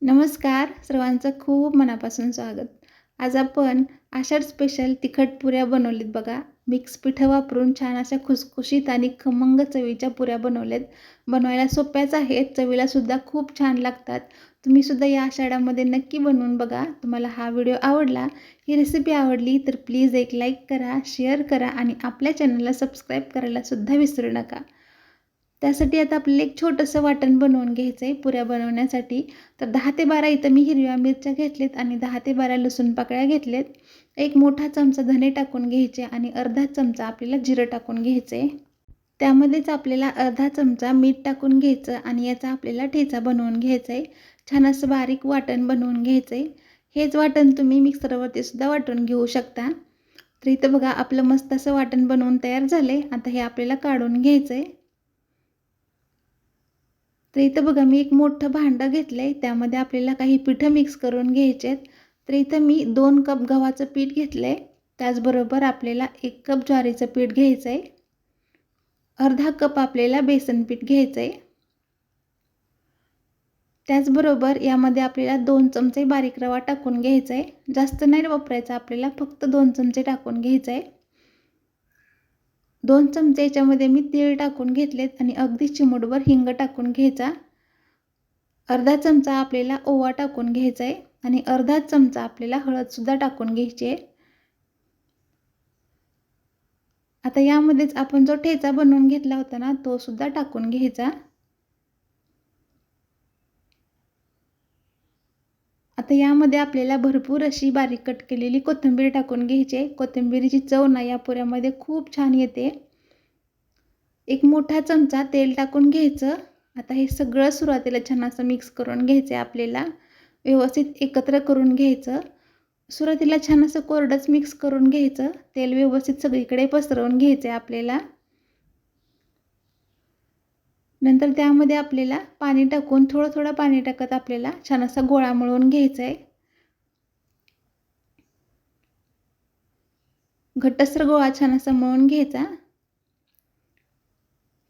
नमस्कार, सर्वांचं खूप मनापासून स्वागत. आज आपण आषाढ स्पेशल तिखट पुऱ्या बनवलीत बघा. मिक्स पिठं वापरून छान अशा खुसखुशीत आणि खमंग चवीच्या पुऱ्या बनवल्यात. बनवायला सोप्याच आहेत, चवीला सुद्धा खूप छान लागतात. तुम्ही सुद्धा या आषाढामध्ये नक्की बनवून बघा. तुम्हाला हा व्हिडिओ आवडला, ही रेसिपी आवडली तर प्लीज एक लाईक करा, शेअर करा आणि आपल्या चॅनलला सबस्क्राईब करायला सुद्धा विसरू नका. त्यासाठी आता आपल्याला एक छोटंसं वाटण बनवून घ्यायचं आहे पुऱ्या बनवण्यासाठी. तर 10 ते 12 इथं मी हिरव्या मिरच्या घेतल्यात आणि 10 ते 12 लसूण पाकळ्या घेतल्यात. एक मोठा चमचा धने टाकून घ्यायचे आणि अर्धा चमचा आपल्याला जिरं टाकून घ्यायचं आहे. त्यामध्येच आपल्याला अर्धा चमचा मीठ टाकून घ्यायचं आणि याचा आपल्याला ठेचा बनवून घ्यायचा आहे. छान असं बारीक वाटण बनवून घ्यायचं आहे. हेच वाटण तुम्ही मिक्सरवरती सुद्धा वाटून घेऊ शकता. तर इथं बघा आपलं मस्त असं वाटण बनवून तयार झालं. आता हे आपल्याला काढून घ्यायचं आहे. तर इथं बघा मी एक मोठं भांडं घेतलं आहे. त्यामध्ये आपल्याला काही पिठं मिक्स करून घ्यायचे आहेत. तर इथं मी 2 कप गव्हाचं पीठ घेतलं आहे. त्याचबरोबर आपल्याला 1 कप ज्वारीचं पीठ घ्यायचं आहे. अर्धा कप आपल्याला बेसन पीठ घ्यायचं आहे. त्याचबरोबर यामध्ये आपल्याला 2 चमचे बारीक रवा टाकून घ्यायचा आहे. जास्त नाही वापरायचा आपल्याला, फक्त 2 चमचे टाकून घ्यायचा आहे. 2 चमचे याच्यामध्ये मी तीळ टाकून घेतलेत आणि अगदी चिमूटभर हिंग टाकून घ्यायचा. अर्धा चमचा आपल्याला ओवा टाकून घ्यायचा आहे आणि अर्धा चमचा आपल्याला हळदसुद्धा टाकून घ्यायची आहे. आता यामध्येच आपण जो ठेचा बनवून घेतला होता ना, तो सुद्धा टाकून घ्यायचा. आता यामध्ये आपल्याला भरपूर अशी बारीक कट केलेली कोथिंबीर टाकून घ्यायची आहे. कोथिंबीरीची चव ना या पुऱ्यामध्ये खूप छान येते. एक मोठा चमचा तेल टाकून घ्यायचं. आता हे सगळं सुरुवातीला छान असं मिक्स करून घ्यायचं आहे आपल्याला. व्यवस्थित एकत्र करून घ्यायचं. सुरुवातीला छान असं कोरडंच मिक्स करून घ्यायचं. तेल व्यवस्थित सगळीकडे पसरवून घ्यायचं आहे आपल्याला. नंतर त्यामध्ये आपल्याला पाणी टाकून थोडं थोडं पाणी टाकत आपल्याला छान असा गोळा मळून घ्यायचा आहे. घट्टसर गोळा छान असा मळून घ्यायचा.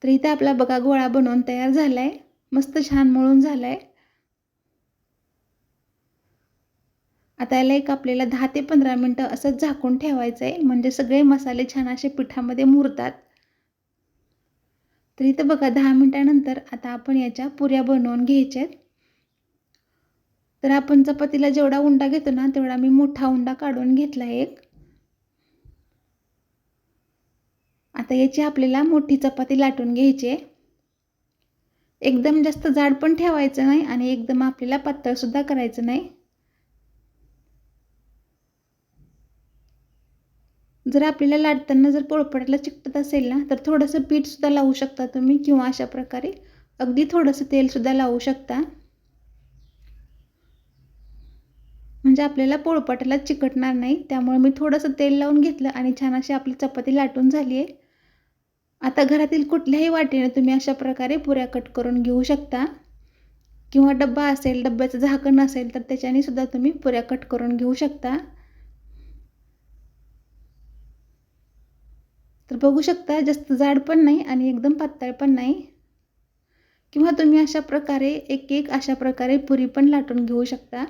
तर इथे आपला बघा गोळा बनवून तयार झाला आहे. मस्त छान मळून झाला आहे. आता याला एक आपल्याला 10 ते 15 मिनिटं असं झाकून ठेवायचं आहे, म्हणजे सगळे मसाले छान असे पिठामध्ये मुरतात. तर इथं बघा 10 मिनिटानंतर आता आपण याच्या पुऱ्या बनवून घ्यायच्या आहेत. तर आपण चपातीला जेवढा उंडा घेतो ना, तेवढा मी मोठा उंडा काढून घेतला एक. आता याची आपल्याला मोठी चपाती लाटून घ्यायची आहे. एकदम जास्त जाड पण ठेवायचं नाही आणि एकदम आपल्याला पातळ सुद्धा करायचं नाही. जर आपल्याला लाटताना जर पोळपाटाला चिकटत असेल ना, तर थोडंसं पीठसुद्धा लावू शकता तुम्ही किंवा अशा प्रकारे अगदी थोडंसं तेलसुद्धा लावू शकता. म्हणजे आपल्याला पोळपाटाला चिकटणार नाही. त्यामुळे मी थोडंसं तेल लावून घेतलं आणि छान अशी आपली चपाती लाटून झाली आहे. आता घरातील कुठल्याही वाटीने तुम्ही अशा प्रकारे पुऱ्या कट करून घेऊ शकता किंवा डब्बा असेल, डब्याचं झाकण असेल तर त्याच्याने सुद्धा तुम्ही पुऱ्या कट करून घेऊ शकता. तर बघू शकता जास्त जाड पण नाही आणि एकदम पातळ पण नाही. किंवा तुम्ही अशा प्रकारे एक अशा प्रकारे पुरी पण लाटून घेऊ शकता.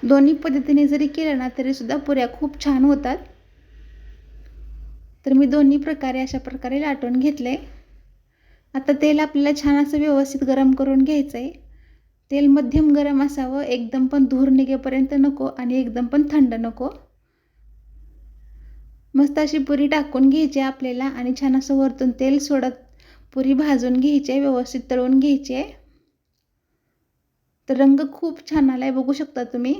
दोन्ही पद्धतीने जरी केलं ना तरी सुद्धा पुऱ्या खूप छान होतात. तर मी दोन्ही प्रकारे अशा प्रकारे लाटून घेतले. आता तेल आपल्याला छान असं व्यवस्थित गरम करून घ्यायचं आहे. तेल मध्यम गरम असावं, एकदम पण धूर निघेपर्यंत नको आणि एकदम पण थंड नको. मस्त अशी पुरी टाकून घ्यायची आपल्याला आणि छान असं वरतून तेल सोडत पुरी भाजून घ्यायची आहे, व्यवस्थित तळून घ्यायची आहे. तर रंग खूप छान आलाय, बघू शकता तुम्ही.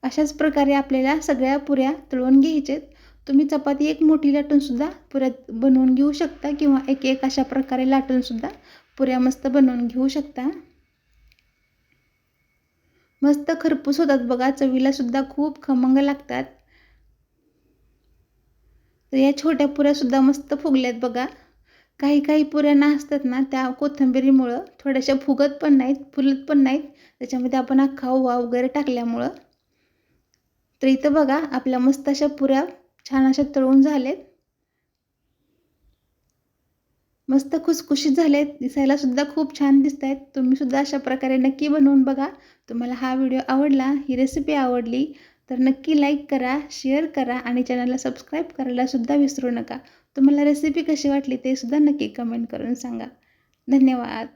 अशाच प्रकारे आपल्याला सगळ्या पुऱ्या तळून घ्यायच्यात. तुम्ही चपाती एक मोठी लाटून सुद्धा पुऱ्या बनवून घेऊ शकता किंवा एक अशा प्रकारे लाटून सुद्धा पुऱ्या मस्त बनवून घेऊ शकता. मस्त खरपूस होतात बघा, चवीला सुद्धा खूप खमंग लागतात. तर या छोट्या पुऱ्या सुद्धा मस्त फुगल्यात बघा. काही काही पुऱ्या ना असतात ना, त्या कोथिंबिरीमुळं थोड्याशा फुगत पण नाहीत, फुलत पण नाहीत. त्याच्यामध्ये आपण अख्खा ओवा वगैरे टाकल्यामुळं. तर इथं बघा आपल्या मस्त अशा पुऱ्या छान अशा तळून झालेत. मस्त खुसखुशीत झालेत. दिसायलासुद्धा खूप छान दिसतायत. तुम्हीसुद्धा अशा प्रकारे नक्की बनवून बघा. तुम्हाला हा व्हिडिओ आवडला, ही रेसिपी आवडली तर नक्की लाईक करा, शेअर करा आणि चॅनलला सबस्क्राईब करायलासुद्धा विसरू नका. तुम्हाला रेसिपी कशी वाटली ते सुद्धा नक्की कमेंट करून सांगा. धन्यवाद.